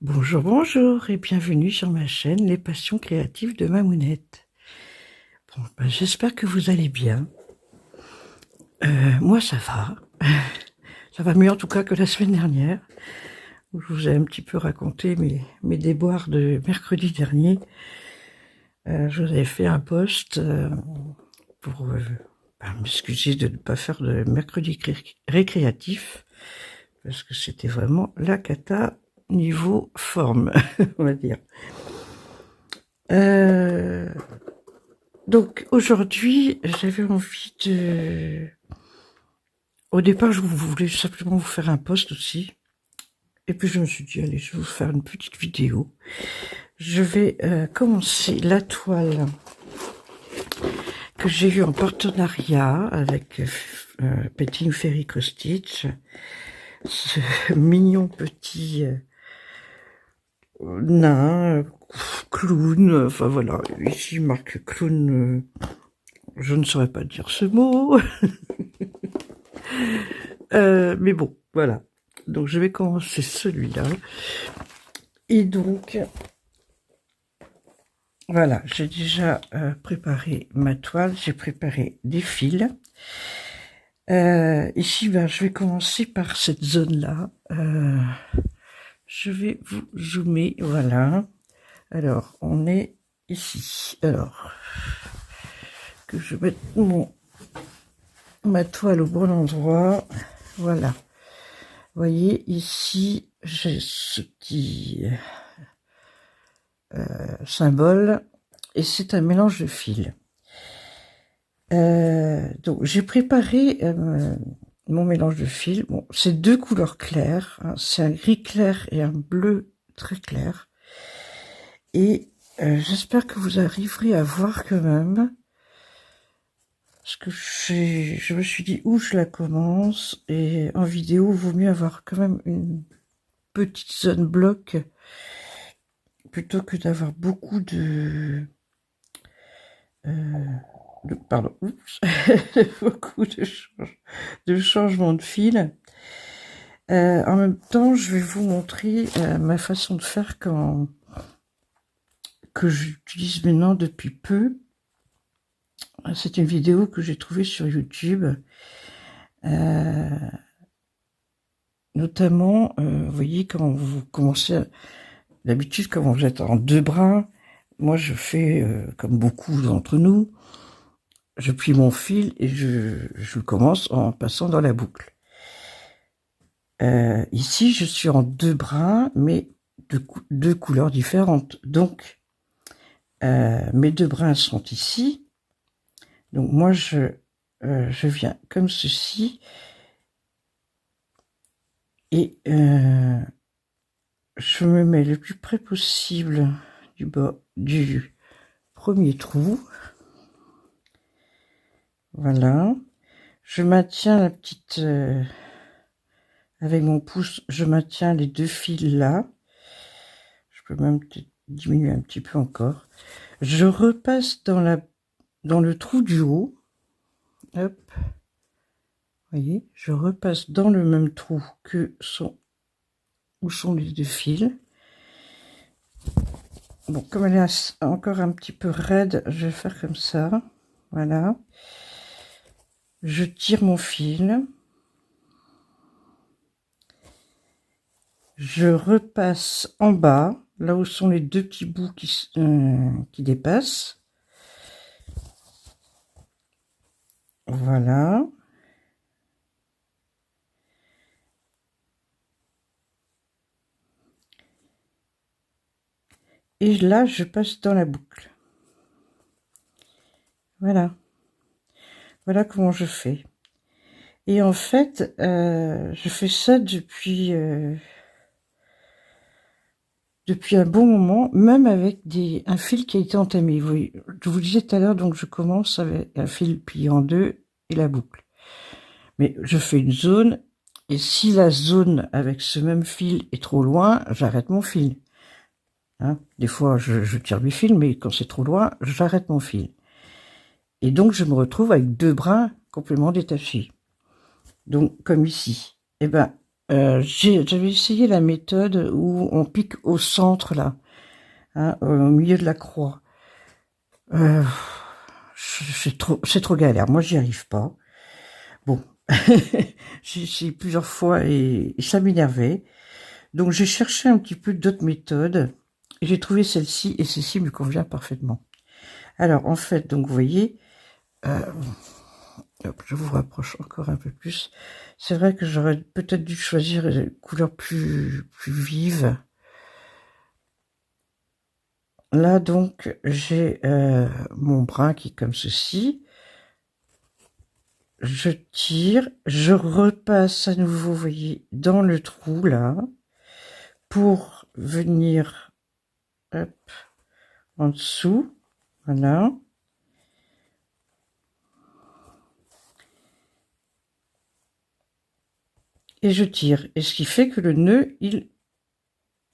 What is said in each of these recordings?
Bonjour, bonjour et bienvenue sur ma chaîne Les Passions Créatives de Mamounette. Bon, j'espère que vous allez bien. Moi ça va. Ça va mieux en tout cas que la semaine dernière, où je vous ai un petit peu raconté mes déboires de mercredi dernier. Je vous avais fait un post pour m'excuser de ne pas faire de mercredi récréatif, parce que c'était vraiment la cata niveau forme, on va dire. Donc aujourd'hui, j'avais envie de... Au départ, je voulais simplement vous faire un post aussi. Et puis je me suis dit, allez, je vais vous faire une petite vidéo. Je vais commencer la toile que j'ai eue en partenariat avec Painting Fairy Cross Stitch. Ce mignon petit nain, clown, enfin voilà, ici marque clown, je ne saurais pas dire ce mot, mais bon, voilà, donc je vais commencer celui-là, et donc, voilà, j'ai déjà préparé ma toile, j'ai préparé des fils, ici, je vais commencer par cette zone-là, je vais vous zoomer, voilà. Alors, on est ici. Alors, que je mette ma toile au bon endroit. Voilà. Vous voyez, ici, j'ai ce petit symbole. Et c'est un mélange de fils. Donc, j'ai préparé mon mélange de fils. Bon, c'est deux couleurs claires. Hein, c'est un gris clair et un bleu très clair. Et j'espère que vous arriverez à voir quand même, parce que je me suis dit où je la commence, et en vidéo, il vaut mieux avoir quand même une petite zone bloc, plutôt que d'avoir beaucoup pardon, oups, beaucoup de changements de fil. En même temps, je vais vous montrer ma façon de faire que j'utilise maintenant depuis peu. C'est une vidéo que j'ai trouvée sur YouTube. Notamment, vous voyez, quand vous commencez, d'habitude, quand vous êtes en deux brins, moi je fais, comme beaucoup d'entre nous, je plie mon fil et je commence en passant dans la boucle. Ici, je suis en deux brins, mais deux couleurs différentes. Donc, mes deux brins sont ici. Donc moi, je viens comme ceci. Et je me mets le plus près possible du bas du premier trou. Voilà. Je maintiens la petite... avec mon pouce, je maintiens les deux fils là. Je peux même diminuer un petit peu encore. Je repasse dans le trou du haut. Hop. Vous voyez, je repasse dans le même trou où sont les deux fils. Bon, comme elle est encore un petit peu raide, je vais faire comme ça. Voilà. Je tire mon fil. Je repasse en bas, là où sont les deux petits bouts qui dépassent. Voilà. Et là, je passe dans la boucle. Voilà. Voilà comment je fais. Et en fait, je fais ça depuis depuis un bon moment, même avec un fil qui a été entamé. Je vous disais tout à l'heure, donc je commence avec un fil plié en deux et la boucle. Mais je fais une zone, et si la zone avec ce même fil est trop loin, j'arrête mon fil. Hein, des fois, je tire mes fils, mais quand c'est trop loin, j'arrête mon fil. Et donc, je me retrouve avec deux brins complètement détachés. Donc, comme ici. Eh ben, j'avais essayé la méthode où on pique au centre, là, hein, au milieu de la croix. C'est trop galère. Moi, j'y arrive pas. Bon, j'ai essayé plusieurs fois et ça m'énervait. Donc, j'ai cherché un petit peu d'autres méthodes. Et j'ai trouvé celle-ci, et celle-ci me convient parfaitement. Alors, en fait, donc, vous voyez, hop, je vous rapproche encore un peu plus. C'est vrai que j'aurais peut-être dû choisir une couleur plus vive. Là, donc, j'ai mon brin qui est comme ceci. Je tire, je repasse à nouveau, vous voyez, dans le trou, là, pour venir, hop, en dessous, voilà. Et je tire. Et ce qui fait que le nœud, il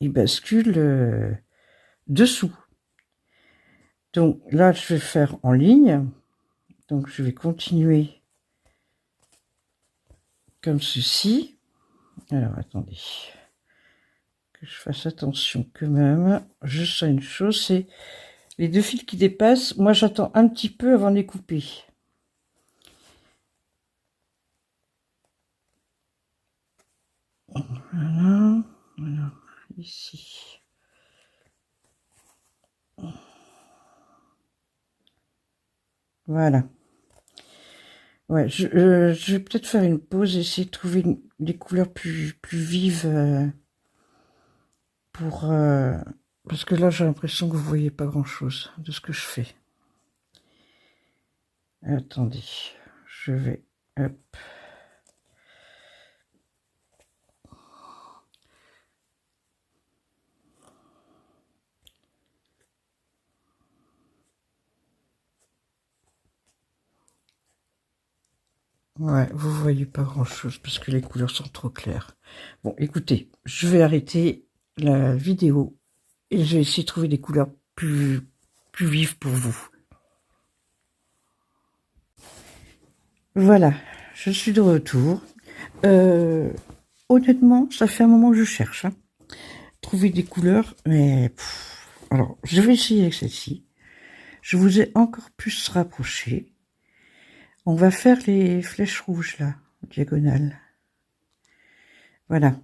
bascule dessous. Donc là, je vais faire en ligne. Donc je vais continuer comme ceci. Alors attendez, que je fasse attention quand même. Je sens une chose, c'est les deux fils qui dépassent. Moi, j'attends un petit peu avant de les couper. Voilà, voilà, ici. Voilà. Ouais, je vais peut-être faire une pause, essayer de trouver des couleurs plus vives pour... parce que là, j'ai l'impression que vous voyez pas grand-chose de ce que je fais. Attendez, je vais... Hop. Ouais, vous voyez pas grand-chose parce que les couleurs sont trop claires. Bon, écoutez, je vais arrêter la vidéo et je vais essayer de trouver des couleurs plus vives pour vous. Voilà, je suis de retour. Honnêtement, ça fait un moment que je cherche. Hein. Trouver des couleurs, mais... alors, je vais essayer avec celle-ci. Je vous ai encore plus rapproché. On va faire les flèches rouges, là, diagonales. Voilà.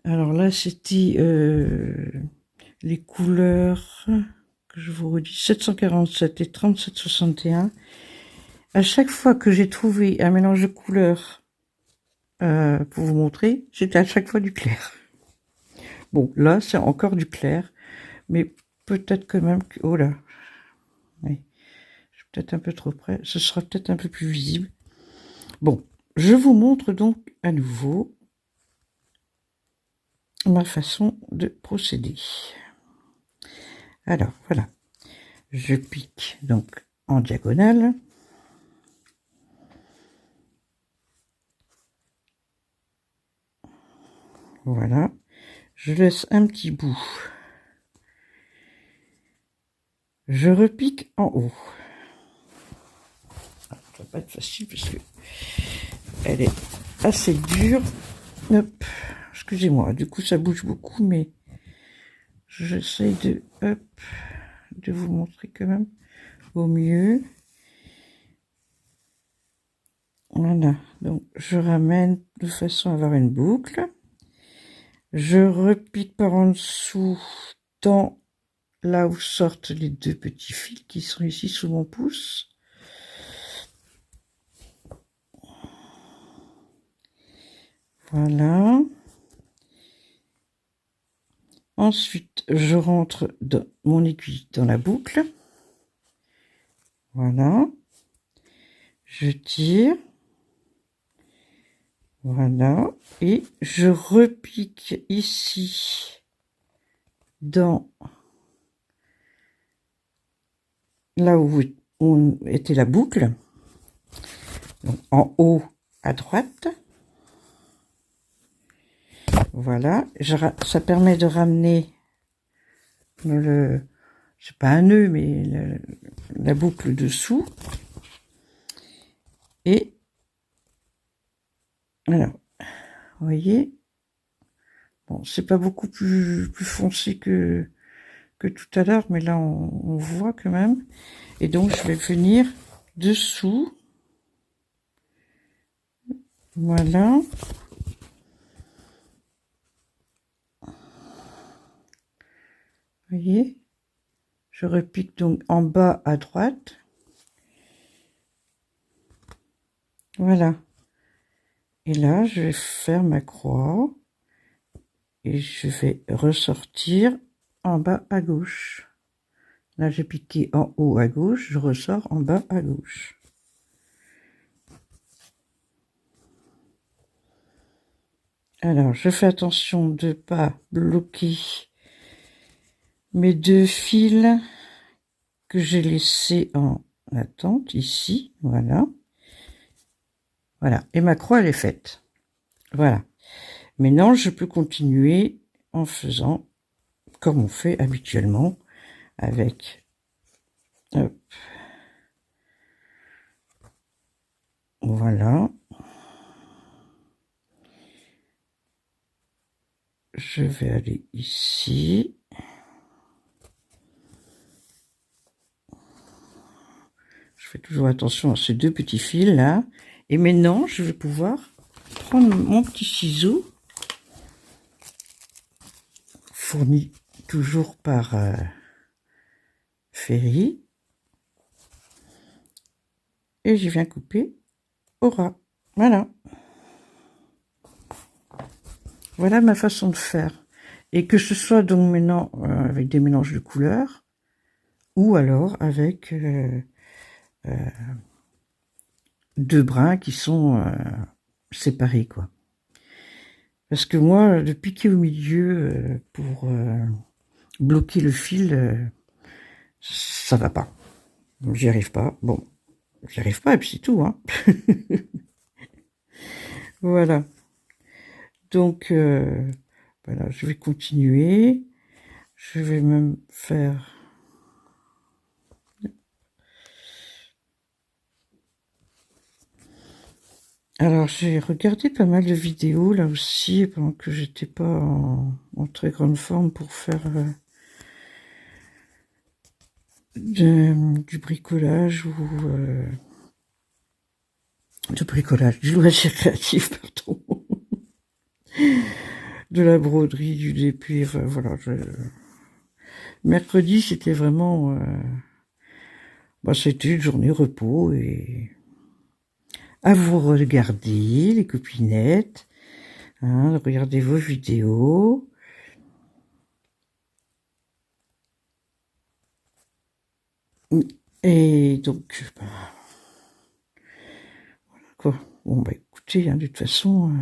Alors là, c'était les couleurs que je vous redis, 747 et 3761. À chaque fois que j'ai trouvé un mélange de couleurs pour vous montrer, c'était à chaque fois du clair. Bon, là, c'est encore du clair, mais peut-être quand même que... oh là, oui, je suis peut-être un peu trop près. Ce sera peut-être un peu plus visible. Bon, je vous montre donc à nouveau ma façon de procéder. Alors, voilà. Je pique donc en diagonale. Voilà. Je laisse un petit bout. Je repique en haut. Ça va pas être facile parce que elle est assez dure. Hop. Excusez-moi. Du coup, ça bouge beaucoup, mais j'essaie de, hop, de vous montrer quand même au mieux. Voilà. Donc, je ramène de façon à avoir une boucle. Je repique par en dessous dans là où sortent les deux petits fils qui sont ici sous mon pouce. Voilà. Ensuite, je rentre mon aiguille dans la boucle. Voilà. Je tire. Voilà. Et je repique ici dans là où était la boucle, donc en haut à droite. Voilà, ça permet de ramener c'est pas un nœud, mais la boucle dessous. Et alors, vous voyez, bon, c'est pas beaucoup plus foncé que tout à l'heure, mais là on voit quand même. Et donc je vais venir dessous. Voilà. Vous voyez, je repique donc en bas à droite. Voilà. Et là, je vais faire ma croix. Et je vais ressortir en bas à gauche. Là, j'ai piqué en haut à gauche, je ressors en bas à gauche. Alors, je fais attention de ne pas bloquer mes deux fils que j'ai laissés en attente, ici, voilà. Voilà, et ma croix, elle est faite. Voilà. Maintenant, je peux continuer en faisant comme on fait habituellement avec... Hop. Voilà. Je vais aller ici. Je fais toujours attention à ces deux petits fils là. Et maintenant, je vais pouvoir prendre mon petit ciseau, fourni toujours par Ferry. Et je viens couper au ras. Voilà. Voilà ma façon de faire. Et que ce soit donc maintenant avec des mélanges de couleurs, ou alors avec deux brins qui sont séparés, quoi. Parce que moi, de piquer au milieu pour bloquer le fil, ça va pas. J'y arrive pas. Bon, j'y arrive pas et puis c'est tout, hein. Voilà. Donc, voilà, je vais continuer. Je vais même faire... Alors, j'ai regardé pas mal de vidéos, là aussi, pendant que j'étais pas en très grande forme pour faire du bricolage ou... du loisir créatif, pardon. De la broderie, du dépli, enfin, voilà. Mercredi, c'était vraiment... c'était une journée repos et... À vous regarder, les copinettes. Hein, regardez vos vidéos. Et donc... voilà quoi. Bon, bah écoutez, hein, de toute façon...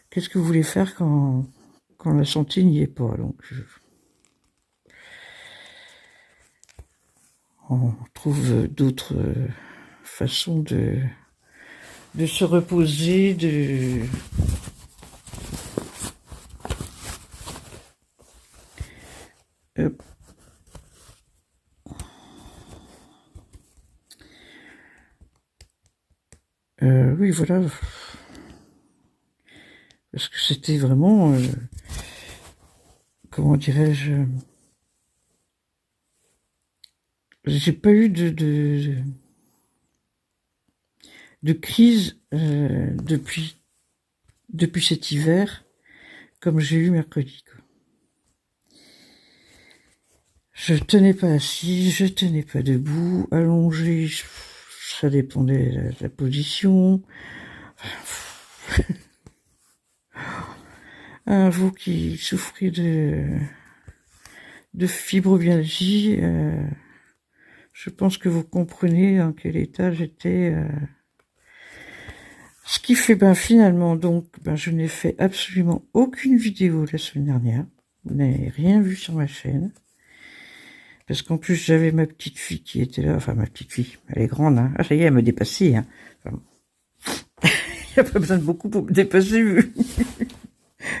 qu'est-ce que vous voulez faire quand la santé n'y est pas? Donc, on trouve d'autres façons de se reposer, oui, voilà. Parce que c'était vraiment... comment dirais-je... J'ai pas eu de crise depuis cet hiver, comme j'ai eu mercredi, quoi. Je tenais pas assis, je tenais pas debout, allongé, ça dépendait de la position. Vous qui souffrez de fibromyalgie, je pense que vous comprenez dans quel état j'étais. Ce qui fait, finalement, donc, je n'ai fait absolument aucune vidéo la semaine dernière. Vous n'avez rien vu sur ma chaîne. Parce qu'en plus, j'avais ma petite fille qui était là. Enfin, ma petite fille, elle est grande, hein. Ah, ça y est, elle me dépassait, hein. Enfin, il n'y a pas besoin de beaucoup pour me dépasser,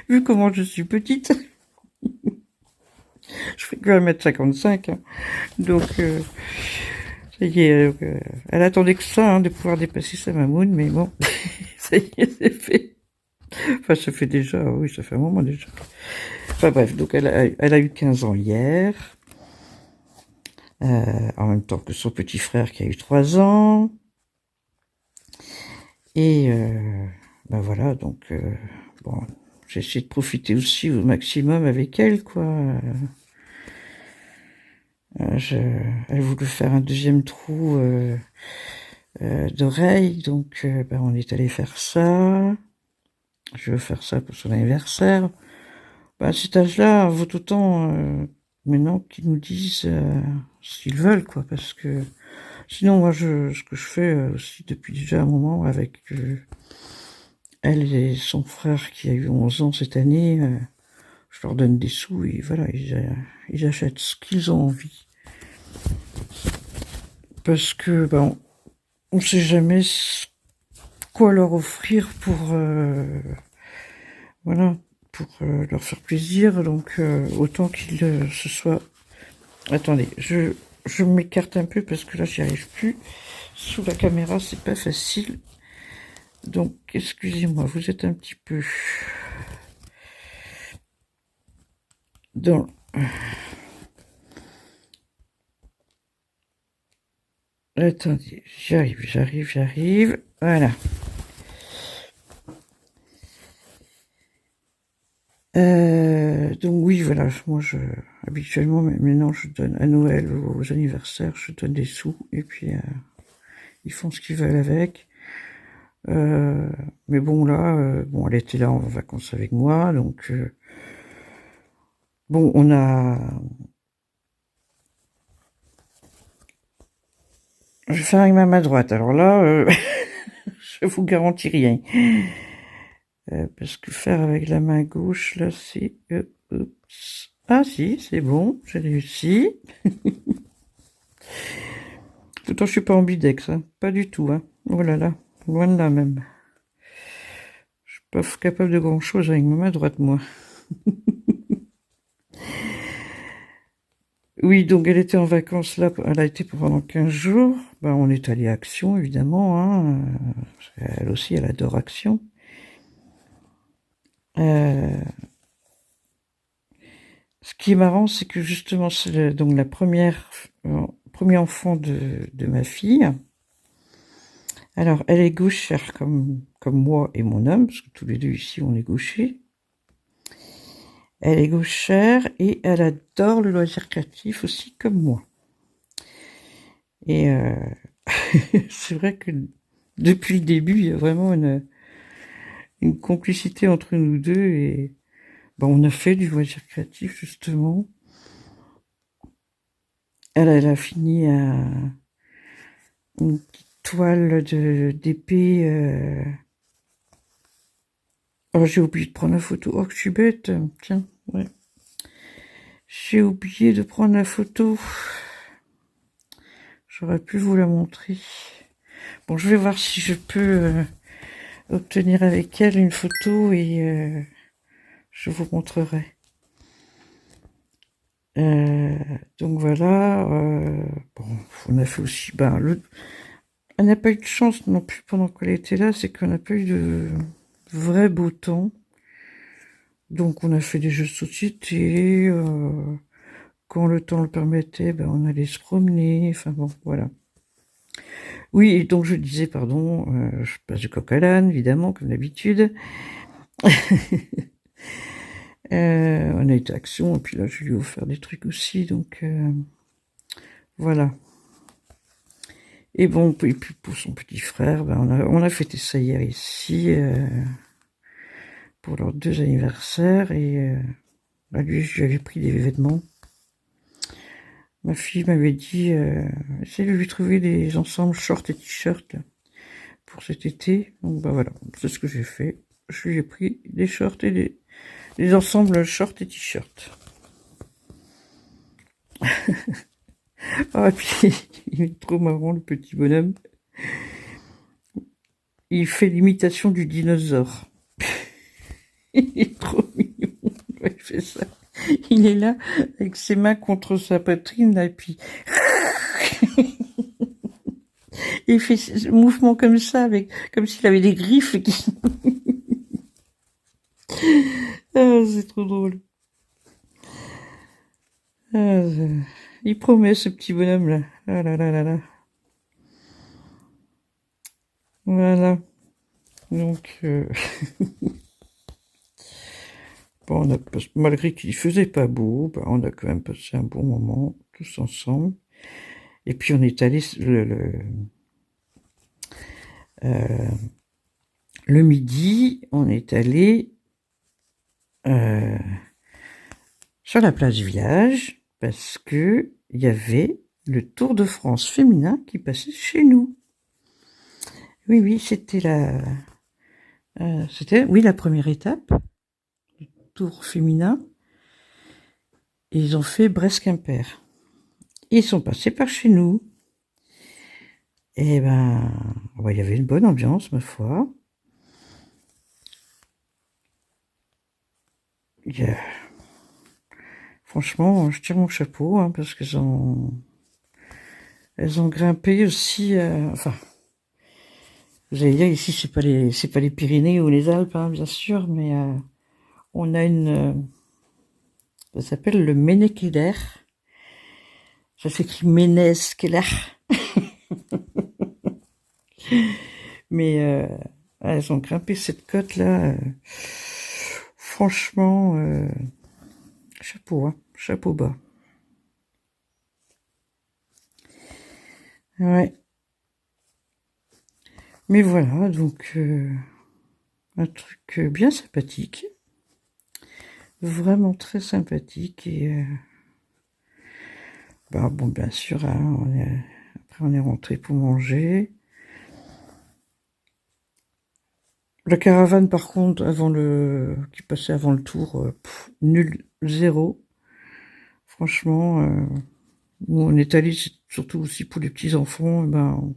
vu comment je suis petite. Je fais que 1m55, hein. Donc, ça y est, elle attendait que ça, hein, de pouvoir dépasser sa mamoune, mais bon, ça y est, c'est fait. Enfin, ça fait déjà, oui, ça fait un moment déjà. Enfin bref, donc elle a eu 15 ans hier, en même temps que son petit frère qui a eu 3 ans. Et ben voilà, donc bon, j'ai essayé de profiter aussi au maximum avec elle, quoi. Elle voulait faire un deuxième trou d'oreille, donc ben, on est allé faire ça. Je veux faire ça pour son anniversaire. Ben, à cet âge-là, vaut autant maintenant qu'ils nous disent ce qu'ils veulent, quoi, parce que sinon, moi, ce que je fais aussi depuis déjà un moment avec elle et son frère qui a eu 11 ans cette année, je leur donne des sous et voilà, ils achètent ce qu'ils ont envie. Parce que, ben, on sait jamais quoi leur offrir pour, voilà, pour leur faire plaisir. Donc, autant qu'ils se soient... Attendez, je m'écarte un peu parce que là, j'y arrive plus. Sous la caméra, c'est pas facile. Donc, excusez-moi, vous êtes un petit peu dans... Attendez, j'arrive. Voilà. Donc oui, voilà, moi habituellement, maintenant je donne à Noël, aux anniversaires, je donne des sous, et puis ils font ce qu'ils veulent avec. Mais bon là, bon, elle était là en vacances avec moi, donc bon, on a... Je vais faire avec ma main droite, alors là, je vous garantis rien. Parce que faire avec la main gauche, là, c'est... oups. Ah si, c'est bon, j'ai réussi. Pourtant, je suis pas ambidex, hein. Pas du tout, hein. Oh là là, loin de là même. Je suis pas capable de grand-chose avec ma main droite, moi. Oui, donc elle était en vacances là, elle a été pendant 15 jours. Ben, on est allé à Action, évidemment, hein. Elle aussi, elle adore Action. Ce qui est marrant, c'est que justement, c'est donc la premier enfant de ma fille. Alors, elle est gauchère comme moi et mon homme, parce que tous les deux ici, on est gauchers. Elle est gauchère et elle adore le loisir créatif aussi comme moi. Et c'est vrai que depuis le début, il y a vraiment une complicité entre nous deux et ben, on a fait du loisir créatif justement. Elle a fini une petite toile d'épée. Oh, j'ai oublié de prendre la photo. Oh, que je suis bête. Tiens, ouais. J'ai oublié de prendre la photo. J'aurais pu vous la montrer. Bon, je vais voir si je peux obtenir avec elle une photo et je vous montrerai. Donc voilà. Bon, on a fait aussi... Ben, elle n'a pas eu de chance non plus pendant qu'elle était là, c'est qu'on n'a pas eu de vrai beau temps. Donc on a fait des jeux de société, quand le temps le permettait, ben, on allait se promener, enfin bon, voilà. Oui, donc je disais, pardon, je passe du coq à l'âne, évidemment, comme d'habitude. On a été à Action, et puis là, je lui ai offert des trucs aussi, donc voilà. Et bon, et puis pour son petit frère, ben, on a fêté ça hier ici, pour leurs 2 anniversaires, et ben, lui, je lui avais pris des vêtements. Ma fille m'avait dit, essaye de lui trouver des ensembles shorts et t-shirts pour cet été. Donc bah voilà, c'est ce que j'ai fait. Je lui ai pris des shorts et des ensembles shorts et t-shirts. Ah, puis il est trop marrant, le petit bonhomme. Il fait l'imitation du dinosaure. Il est trop mignon. Ouais, il fait ça. Il est là, avec ses mains contre sa poitrine, là, et puis il fait ce mouvement comme ça, comme s'il avait des griffes. Ah, c'est trop drôle. Ah, il promet, ce petit bonhomme-là. Ah là là là là. Voilà. Donc, bon, malgré qu'il faisait pas beau, bah, on a quand même passé un bon moment, tous ensemble. Et puis, on est allé euh, le midi, on est allé sur la place du village parce que il y avait le Tour de France féminin qui passait chez nous. Oui, oui, c'était, oui, la première étape du Tour féminin. Et ils ont fait Brest-Quimper. Ils sont passés par chez nous. Et ben, ouais, il y avait une bonne ambiance, ma foi. Yeah. Franchement, je tire mon chapeau, hein, parce elles ont grimpé aussi, enfin, j'allais dire ici, c'est pas les Pyrénées ou les Alpes, hein, bien sûr, mais on a ça s'appelle le Ménékéder. Ça s'écrit Ménez-Keller. Mais elles ont grimpé cette côte-là. Franchement, chapeau, hein, chapeau bas. Ouais. Mais voilà, donc un truc bien sympathique. Vraiment très sympathique. Et bah, bon, bien sûr, hein, après on est rentré pour manger. La caravane, par contre, qui passait avant le tour, nul, zéro. Franchement, nous on est allé surtout aussi pour les petits enfants. Ben,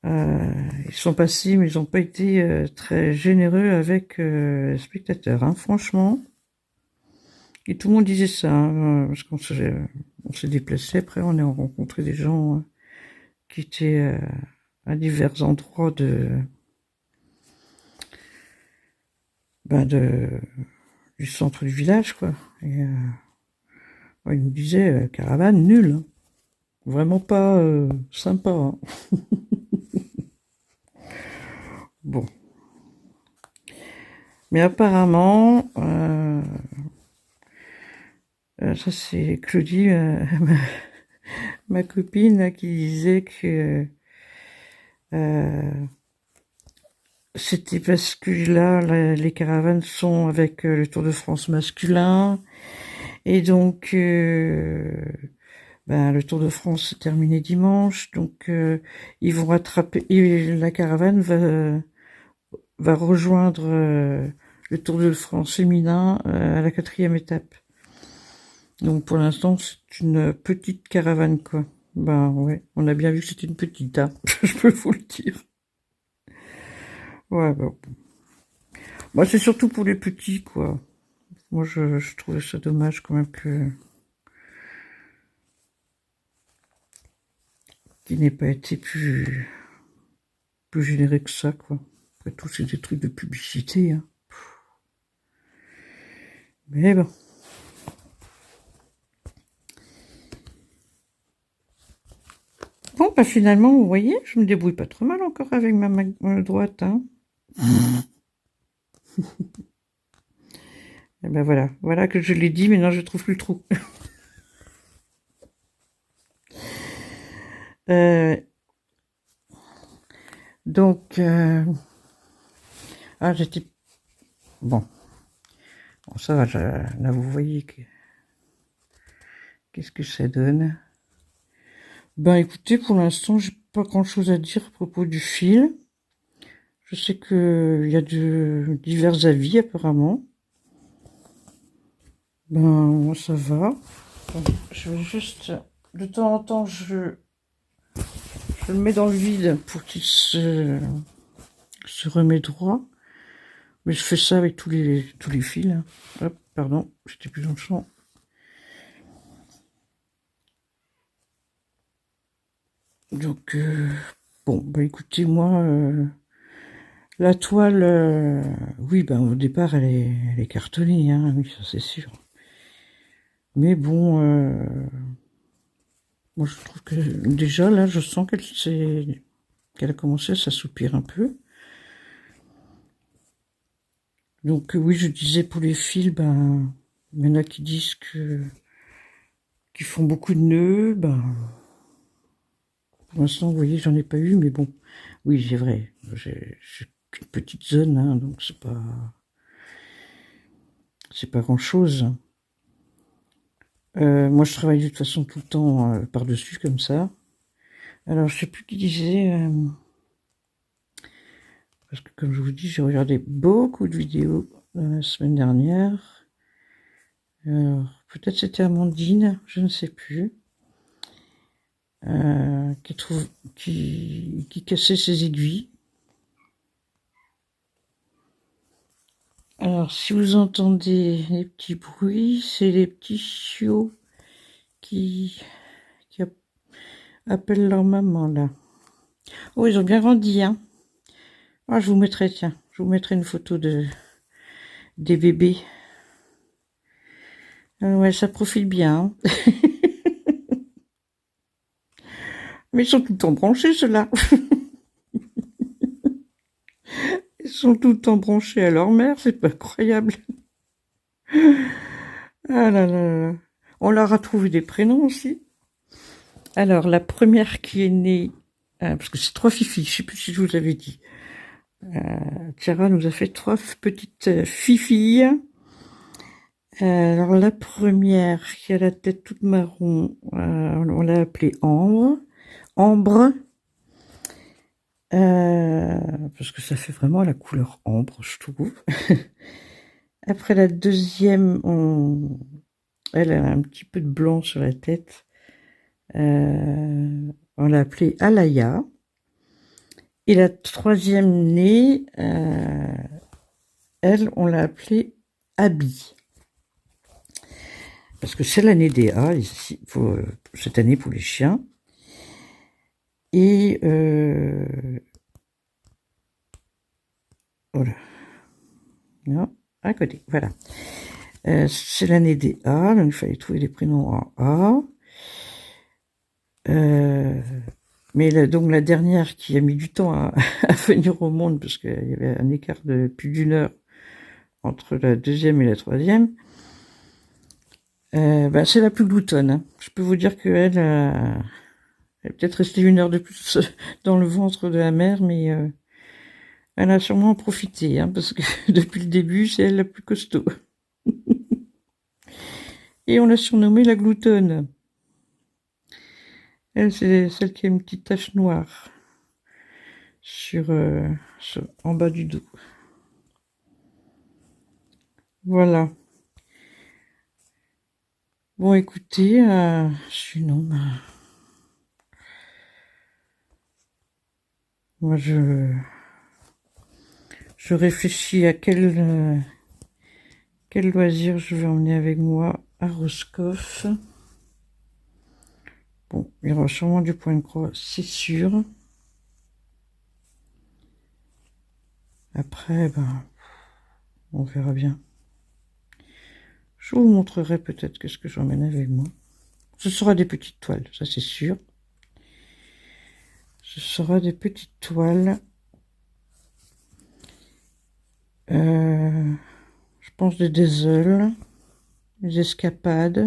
ils sont passés, mais ils n'ont pas été très généreux avec les spectateurs, hein, franchement. Et tout le monde disait ça, hein, parce on s'est déplacé. Après, on a rencontré des gens qui étaient à divers endroits du centre du village, quoi. Et ils nous disaient caravane nulle, hein. Vraiment pas sympa, hein. Bon, mais apparemment, ça c'est Claudie, ma copine, là, qui disait que c'était parce que là, les caravanes sont avec le Tour de France masculin. Et donc, ben, le Tour de France s'est terminé dimanche. Donc, ils vont rattraper. Et la caravane va rejoindre le Tour de France féminin à la 4e étape. Donc, pour l'instant, c'est une petite caravane, quoi. Ben ouais, on a bien vu que c'était une petite, hein. Je peux vous le dire. Ouais, bon. Moi, c'est surtout pour les petits, quoi. Moi, je trouvais ça dommage quand même qu'il n'ait pas été plus généré que ça, quoi. Après tout, c'est des trucs de publicité, hein. Mais bon. Bon, bah finalement, vous voyez, je me débrouille pas trop mal encore avec ma main droite, hein. Et ben voilà, voilà que je l'ai dit, maintenant je trouve plus le trou. Euh, donc, j'étais... Bon, ça va, là vous voyez qu'est-ce que ça donne. Ben écoutez, pour l'instant, j'ai pas grand-chose à dire à propos du film. Je sais que il y a de divers avis apparemment. Ben, moi, ça va. Donc, je vais juste, de temps en temps, je le mets dans le vide pour qu'il se remet droit. Mais je fais ça avec tous les fils. Hein. Hop, pardon, j'étais plus dans le champ. Donc, bon, bah écoutez, moi, la toile, oui, ben au départ, elle est cartonnée, hein, oui, ça c'est sûr. Mais bon, moi je trouve que déjà là, je sens qu'elle a commencé à s'assoupir un peu. Donc oui, je disais pour les fils, ben, il y en a qui disent qu'ils font beaucoup de nœuds, ben, pour l'instant, vous voyez, j'en ai pas eu, mais bon, oui, c'est vrai, j'ai qu'une petite zone, hein, donc c'est pas grand chose. Moi, je travaille de toute façon tout le temps par-dessus, comme ça. Alors, je sais plus qui disait, parce que comme je vous dis, j'ai regardé beaucoup de vidéos la semaine dernière. Alors, peut-être c'était Amandine, je ne sais plus, qui cassait ses aiguilles. Alors, si vous entendez les petits bruits, c'est les petits chiots qui appellent leur maman, là. Oh, ils ont bien grandi, hein. Ah, je vous mettrai, tiens, je vous mettrai une photo des bébés. Ouais, ça profile bien. Hein. Mais ils sont tout le temps branchés, ceux-là. Ils sont tout le temps branchés à leur mère, c'est pas incroyable. Ah là là là. On leur a trouvé des prénoms aussi. Alors, la première qui est née, parce que c'est 3 fifis, je sais plus si je vous avais dit. Tiara nous a fait 3 petites fifilles. Alors, la première, qui a la tête toute marron, on l'a appelée Ambre. Ambre. Parce que ça fait vraiment la couleur ambre, je trouve. Après la deuxième, elle a un petit peu de blanc sur la tête. On l'a appelée Alaya. Et la troisième née, elle, on l'a appelée Abby. Parce que c'est l'année des A, ici, cette année pour les chiens. Et voilà. Non, à côté, voilà. C'est l'année des A, donc il fallait trouver des prénoms en A. Mais donc la dernière qui a mis du temps à venir au monde, parce qu'il y avait un écart de plus d'1 heure entre la deuxième et la troisième, c'est la plus gloutonne. Hein. Je peux vous dire qu'elle elle est peut-être restée 1 heure de plus dans le ventre de la mère, mais elle a sûrement profité, hein, parce que depuis le début, c'est elle la plus costaud. Et on l'a surnommée la gloutonne. Elle, c'est celle qui a une petite tache noire en bas du dos. Voilà. Bon, écoutez, sinon, moi, je réfléchis à quel loisir je vais emmener avec moi à Roscoff. Bon, il y aura sûrement du point de croix, c'est sûr. Après, on verra bien. Je vous montrerai peut-être qu'est-ce que j'emmène avec moi. Ce sera des petites toiles, ça c'est sûr. Ce sera des petites toiles. Je pense des diesels, des escapades.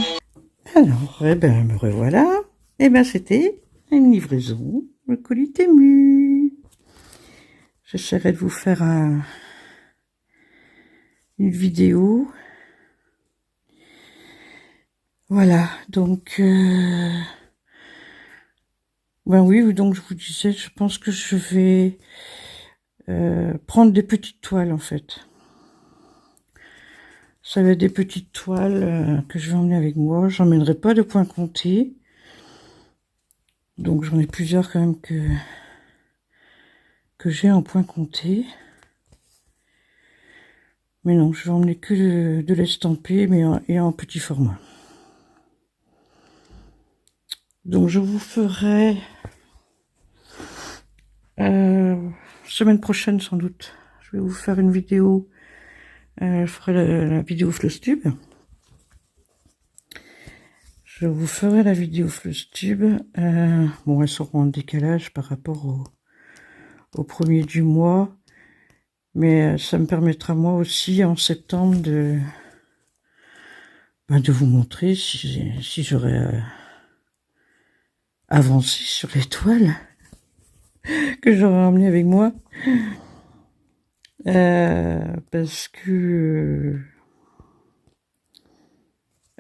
Alors, me revoilà. C'était une livraison, le colis Temu. J'essaierai de vous faire une vidéo. Voilà, donc... oui, donc je vous disais, je pense que je vais prendre des petites toiles, en fait. Ça va être des petites toiles que je vais emmener avec moi. J'emmènerai pas de point compté. Donc j'en ai plusieurs quand même que j'ai en point compté. Mais non, je vais emmener que de l'estampé, mais et en petit format. Donc je vous ferai semaine prochaine sans doute. Je vais vous faire une vidéo. Je ferai la vidéo Flosstube. Je vous ferai la vidéo Flosstube. Bon, elles seront en décalage par rapport au premier du mois. Mais ça me permettra moi aussi en septembre de vous montrer si j'aurais avancé sur les toiles que j'aurais emmené avec moi. Parce que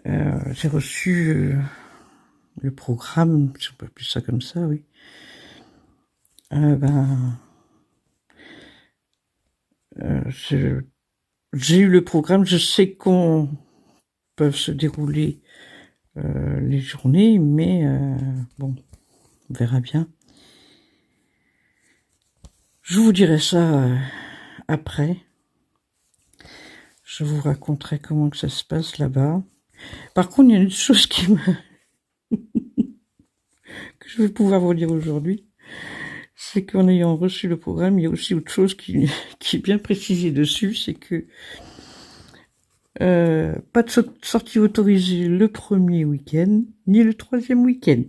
j'ai reçu le programme, si on peut appeler ça comme ça, oui. J'ai eu le programme, je sais qu'on peuvent se dérouler les journées, mais bon, on verra bien. Je vous dirai ça après. Je vous raconterai comment que ça se passe là-bas. Par contre, il y a une chose que je vais pouvoir vous dire aujourd'hui, c'est qu'en ayant reçu le programme, il y a aussi autre chose qui est bien précisée dessus, c'est que pas de sortie autorisée le premier week-end, ni le troisième week-end.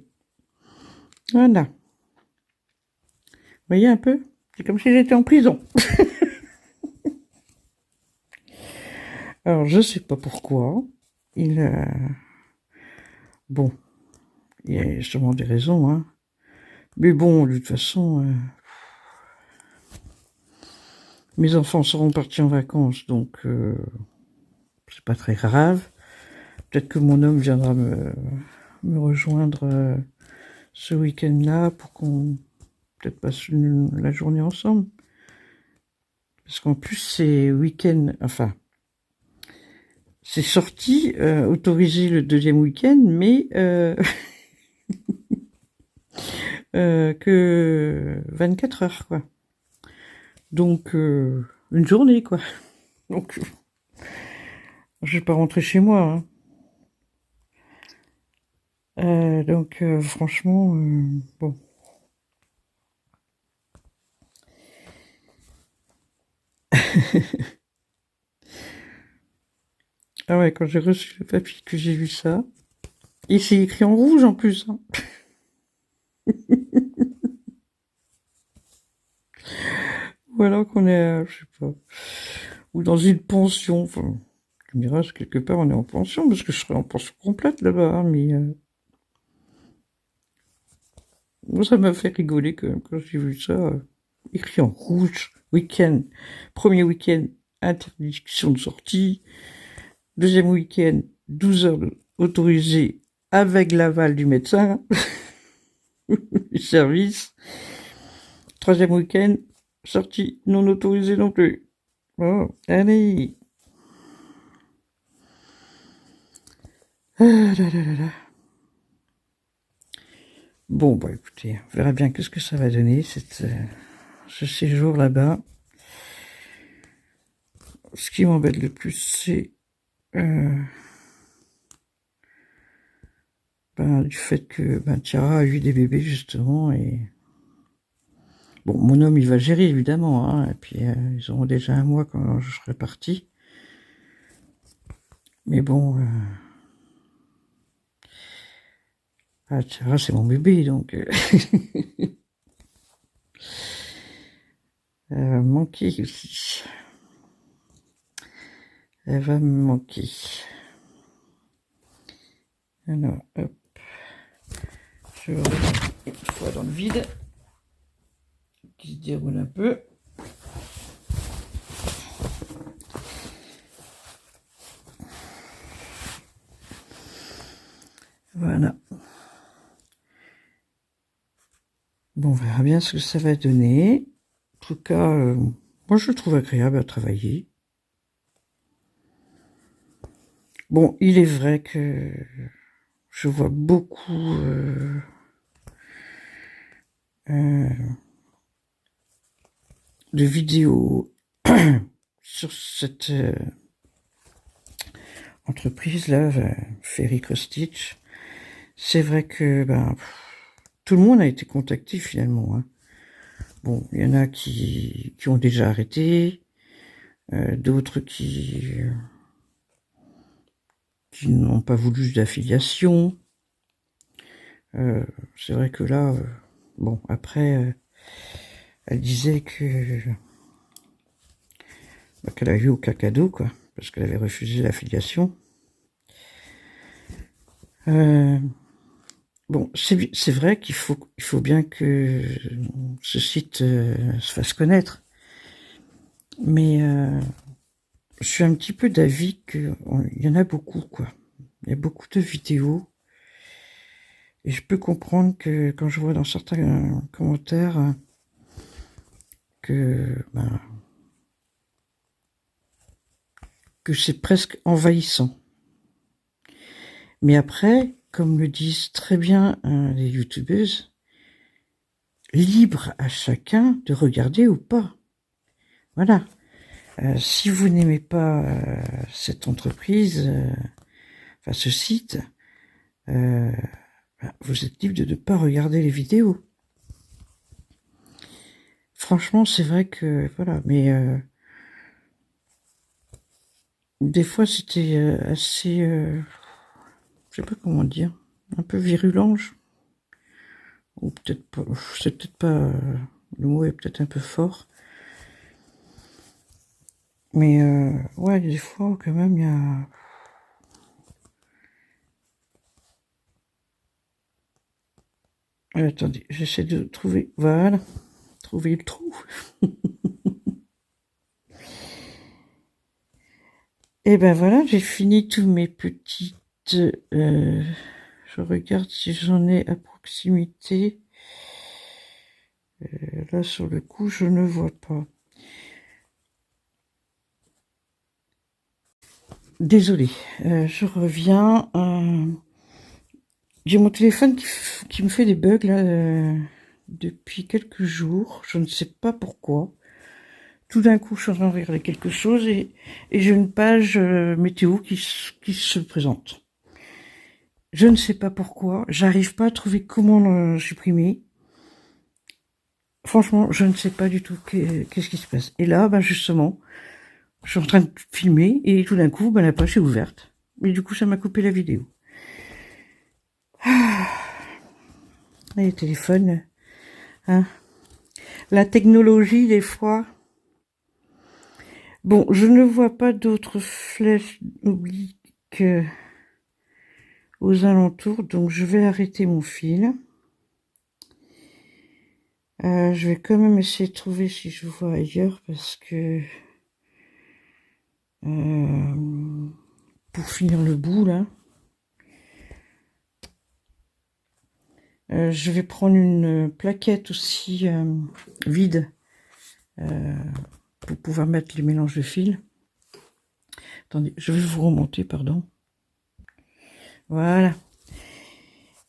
Voilà. Vous voyez un peu? C'est comme si j'étais en prison. Alors, je sais pas pourquoi. Bon, il y a sûrement des raisons, hein. Mais bon, de toute façon, mes enfants seront partis en vacances, donc c'est pas très grave. Peut-être que mon homme viendra me rejoindre ce week-end-là pour qu'on peut-être passe la journée ensemble. Parce qu'en plus, c'est week-end, enfin, c'est sorti, autorisé le deuxième week-end, mais que 24 heures, quoi. Donc, une journée, quoi. Donc, je vais pas rentrer chez moi, hein. Donc, franchement, bon. Ah ouais, quand j'ai reçu le papier, que j'ai vu ça, et c'est écrit en rouge en plus, hein. Ou alors qu'on est, je sais pas, ou dans une pension, enfin, tu me diras, quelque part on est en pension, parce que je serais en pension complète là-bas, hein, mais moi ça m'a fait rigoler quand même, quand j'ai vu ça, écrit en rouge, week-end, premier week-end, interdiction de sortie, deuxième week-end, 12 heures autorisées avec l'aval du médecin, du service, troisième week-end, sortie non autorisée non plus. Bon, allez. Ah là là là là. Bon, bah écoutez, on verra bien qu'est-ce que ça va donner, ce séjour là-bas. Ce qui m'embête le plus, c'est du fait que Tiara a eu des bébés, justement, et... Bon, mon homme, il va gérer, évidemment, hein, et puis ils auront déjà un mois quand je serai parti. Mais bon... Tiara, c'est mon bébé, donc... elle va me manquer aussi. Elle va me manquer. Alors, hop. Je vais une fois dans le vide. Qui se déroule un peu. Voilà. Bon, on verra bien ce que ça va donner. En tout cas, moi je le trouve agréable à travailler. Bon, il est vrai que je vois beaucoup de vidéos sur cette entreprise-là, Ferry Stitch. C'est vrai que tout le monde a été contacté finalement. Hein. Bon, il y en a qui ont déjà arrêté, d'autres qui n'ont pas voulu d'affiliation. C'est vrai que là, bon, après, elle disait que qu'elle avait eu aucun cadeau, quoi, parce qu'elle avait refusé l'affiliation. Bon, c'est vrai qu'il faut bien que ce site se fasse connaître, mais je suis un petit peu d'avis qu'il y en a beaucoup, quoi. Il y a beaucoup de vidéos, et je peux comprendre que quand je vois dans certains commentaires que c'est presque envahissant. Mais après, comme le disent très bien les youtubeuses, libre à chacun de regarder ou pas. Voilà. Si vous n'aimez pas cette entreprise, enfin ce site, vous êtes libre de ne pas regarder les vidéos. Franchement, c'est vrai que voilà, mais des fois c'était assez, je sais pas comment dire, un peu virulent, ou peut-être pas, c'est peut-être pas, le mot est peut-être un peu fort. Mais ouais, des fois quand même il y a... attendez, j'essaie de trouver, voilà, trouver le trou. Et ben voilà, j'ai fini tous mes petites... je regarde si j'en ai à proximité. Là, sur le coup, je ne vois pas. Désolée, je reviens. J'ai mon téléphone qui me fait des bugs là depuis quelques jours. Je ne sais pas pourquoi. Tout d'un coup, je suis en train de regarder quelque chose et j'ai une page météo qui se présente. Je ne sais pas pourquoi. J'arrive pas à trouver comment le supprimer. Franchement, je ne sais pas du tout qu'est-ce qui se passe. Et là, justement, je suis en train de filmer et tout d'un coup, la page est ouverte. Et du coup, ça m'a coupé la vidéo. Et les téléphones, hein. La technologie, des fois... Bon, je ne vois pas d'autres flèches obliques aux alentours, donc je vais arrêter mon fil. Je vais quand même essayer de trouver si je vois ailleurs, parce que... pour finir le bout, là... je vais prendre une plaquette aussi vide pour pouvoir mettre les mélanges de fils. Attendez, je vais vous remonter, pardon. Voilà.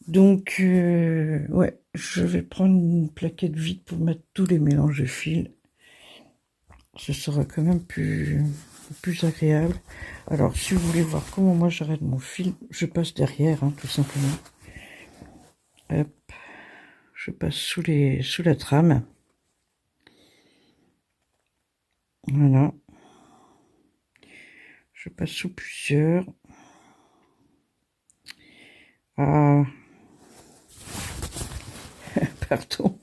Donc, ouais, je vais prendre une plaquette vide pour mettre tous les mélanges de fils. Ce sera quand même plus agréable. Alors, si vous voulez voir comment moi j'arrête mon fil, je passe derrière, hein, tout simplement. Hop, je passe sous la trame. Voilà. Je passe sous plusieurs. Ah, pardon.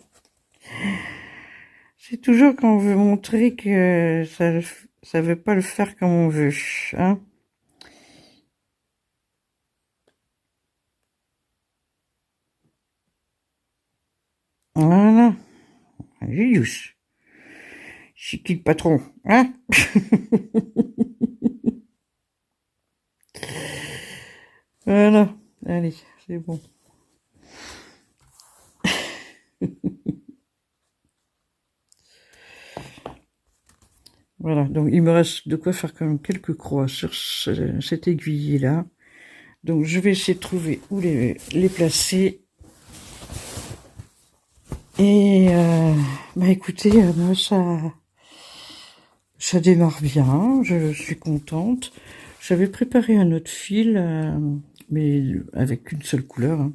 C'est toujours quand on veut montrer que ça veut pas le faire comme on veut, hein. Voilà. Allez, douce. C'est qui le patron, hein? Voilà. Allez, c'est bon. Voilà, donc il me reste de quoi faire quand même quelques croix sur cet aiguillet-là. Donc je vais essayer de trouver où les placer. Et bah écoutez, moi ça démarre bien, je suis contente. J'avais préparé un autre fil, mais avec une seule couleur. Hein.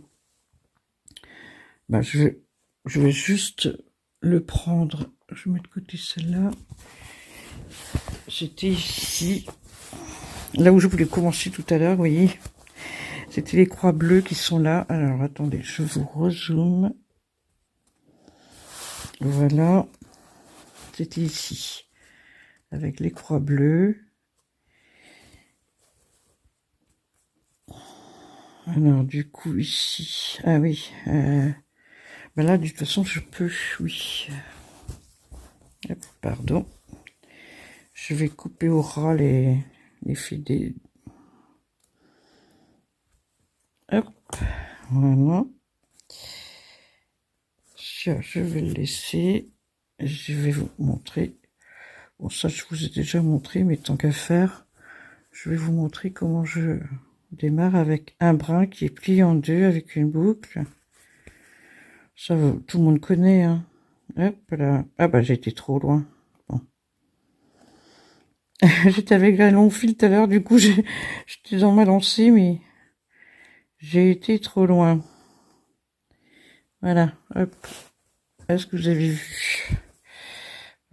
Bah je vais juste le prendre. Je mets de côté celle-là. C'était ici, là où je voulais commencer tout à l'heure, vous voyez. C'était les croix bleues qui sont là. Alors attendez, je vous rezoome. Voilà, c'était ici, avec les croix bleues. Alors du coup ici, ah oui, ben là de toute façon je peux, oui. Hop, pardon. Je vais couper au ras les fils des... Hop, voilà. Ça, je vais le laisser. Je vais vous montrer. Bon, ça, je vous ai déjà montré, mais tant qu'à faire, je vais vous montrer comment je démarre avec un brin qui est plié en deux avec une boucle. Ça, tout le monde connaît, hein. Hop là. Ah bah, j'ai été trop loin. Bon. J'étais avec un long fil tout à l'heure, du coup, j'étais dans ma lancée, mais j'ai été trop loin. Voilà, hop. Est-ce que vous avez vu?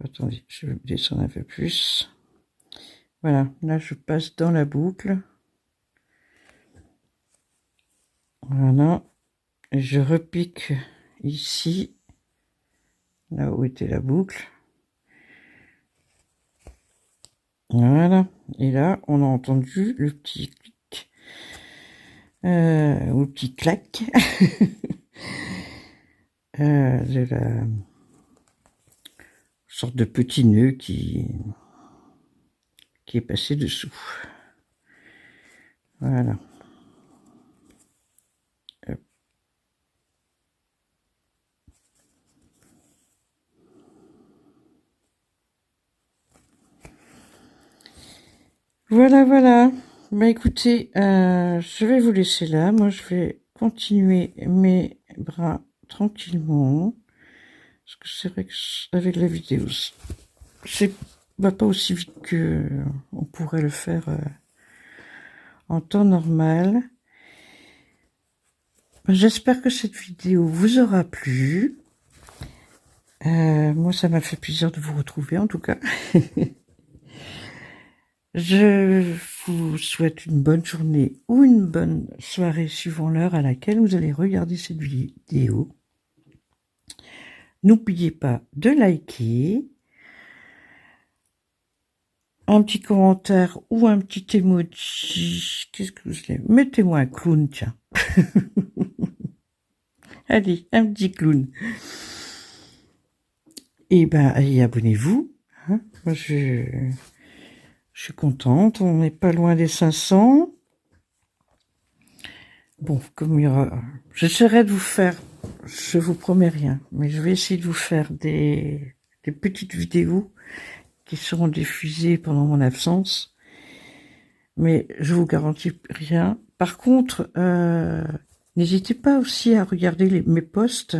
Attendez, je vais descendre un peu plus. Voilà, là je passe dans la boucle. Voilà. Et je repique ici, là où était la boucle. Voilà. Et là, on a entendu le petit clic. Ou le petit clac. De la sorte de petit nœud qui est passé dessous. Voilà. Hop. Voilà, voilà. Bah écoutez, je vais vous laisser là. Moi, je vais continuer mes bras tranquillement. Parce que c'est vrai que avec la vidéo, c'est va pas aussi vite que on pourrait le faire en temps normal. J'espère que cette vidéo vous aura plu. Moi, ça m'a fait plaisir de vous retrouver, en tout cas. Je vous souhaite une bonne journée ou une bonne soirée suivant l'heure à laquelle vous allez regarder cette vidéo. N'oubliez pas de liker, un petit commentaire ou un petit emoji. Qu'est-ce que vous voulez? Mettez-moi un clown, tiens. Allez, un petit clown. Et ben, et abonnez-vous. Hein. Moi, je suis contente. On n'est pas loin des 500. Bon, comme il y aura... J'essaierai de vous faire... Je vous promets rien, mais je vais essayer de vous faire des petites vidéos qui seront diffusées pendant mon absence. Mais je vous garantis rien. Par contre, n'hésitez pas aussi à regarder mes posts.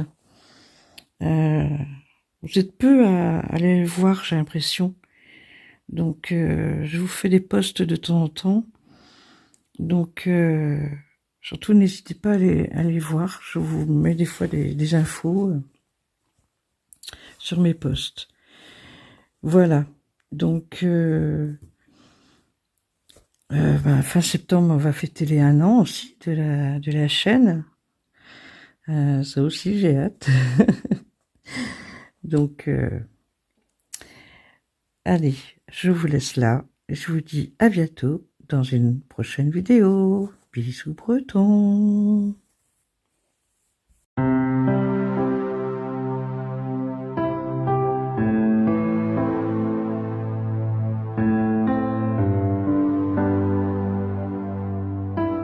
Vous êtes peu à aller les voir, j'ai l'impression. Donc, je vous fais des posts de temps en temps. Donc, surtout, n'hésitez pas à les voir. Je vous mets des fois des infos sur mes posts. Voilà. Donc, fin septembre, on va fêter les 1 an aussi de la chaîne. Ça aussi, j'ai hâte. Donc, allez, je vous laisse là. Je vous dis à bientôt dans une prochaine vidéo. Bisous bretons.